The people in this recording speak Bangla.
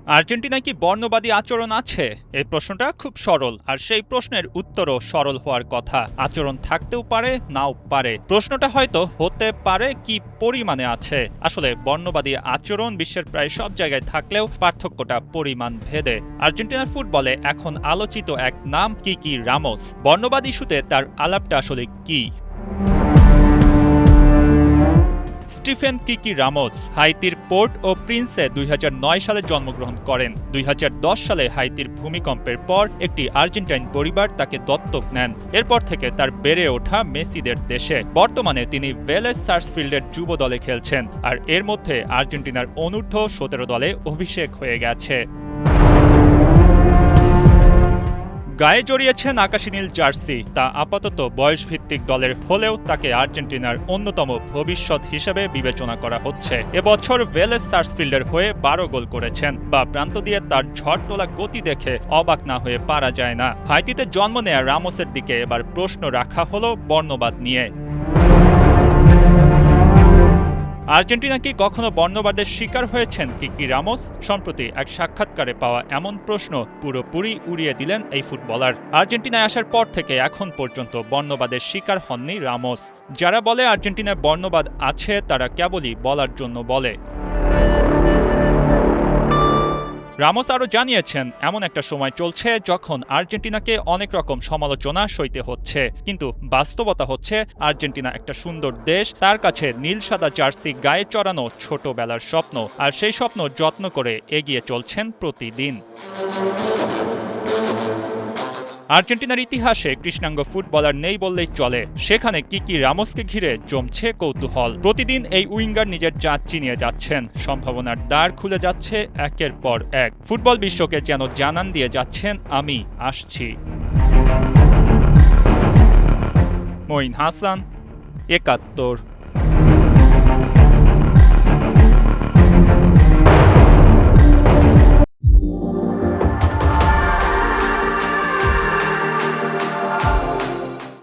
আর্জেন্টিনায় কি বর্ণবাদী আচরণ আছে? এই প্রশ্নটা খুব সরল, আর সেই প্রশ্নের উত্তরও সরল হওয়ার কথা। আচরণ থাকতেও পারে, নাও পারে। প্রশ্নটা হয়তো হতে পারে কি পরিমাণে আছে। আসলে বর্ণবাদী আচরণ বিশ্বের প্রায় সব জায়গায় থাকলেও পার্থক্যটা পরিমাণ ভেদে। আর্জেন্টিনার ফুটবলে এখন আলোচিত এক নাম কিকি রামোস। বর্ণবাদ ইস্যুতে তার আলাপটা আসলে কি? স্টিফেন কিকি রামোস হাইতির পোর্ট ও প্রিন্সে ২০০৯ সালে জন্মগ্রহণ করেন। ২০১০ সালে হাইতির ভূমিকম্পের পর একটি আর্জেন্টাইন পরিবার তাকে দত্তক নেন। এরপর থেকে তার বেড়ে ওঠা মেসিদের দেশে। বর্তমানে তিনি ভেলেস সার্সফিল্ডের যুব দলে খেলছেন, আর এর মধ্যে আর্জেন্টিনার অনূর্ধ্ব ১৭ দলে অভিষেক হয়ে গেছে। গায়ে জড়িয়েছেন আকাশী নীল জার্সি। তা আপাতত বয়সভিত্তিক দলের হলেও তাকে আর্জেন্টিনার অন্যতম ভবিষ্যৎ হিসেবে বিবেচনা করা হচ্ছে। এবছর ভেলেস সার্সফিল্ডের হয়ে ১২ গোল করেছেন। বা প্রান্ত দিয়ে তার ঝড় তোলা গতি দেখে অবাক না হয়ে পারা যায় না। হাইতিতে জন্ম নেয়া রামোসের দিকে এবার প্রশ্ন রাখা হলো বর্ণবাদ নিয়ে। আর্জেন্টিনা কি কখনো বর্ণবাদের শিকার হয়েছেন কিকি রামোস? সম্প্রতি এক সাক্ষাৎকারে পাওয়া এমন প্রশ্ন পুরোপুরি উড়িয়ে দিলেন এই ফুটবলার। আর্জেন্টিনায় আসার পর থেকে এখন পর্যন্ত বর্ণবাদের শিকার হননি রামোস। যারা বলে আর্জেন্টিনায় বর্ণবাদ আছে, তারা কেবলই বলার জন্য বলে। রামোস আরও জানিয়েছেন, এমন একটা সময় চলছে যখন আর্জেন্টিনাকে অনেক রকম সমালোচনা সইতে হচ্ছে, কিন্তু বাস্তবতা হচ্ছে আর্জেন্টিনা একটা সুন্দর দেশ। তার কাছে নীল সাদা জার্সি গায়ে চড়ানো ছোটবেলার স্বপ্ন, আর সেই স্বপ্ন যত্ন করে এগিয়ে চলছেন প্রতিদিন। আর্জেন্টিনার ইতিহাসে কৃষ্ণাঙ্গ ফুটবলার নেই বললেই চলে। সেখানে কিকি রামোসকে ঘিরে জমছে কৌতূহল। প্রতিদিন এই উইঙ্গার নিজের জাত চিনিয়ে যাচ্ছেন। সম্ভাবনার দ্বার খুলে যাচ্ছে একের পর এক। ফুটবল বিশ্বকে যেন জানান দিয়ে যাচ্ছেন, আমি আসছি। মঈন হাসান, ৭১।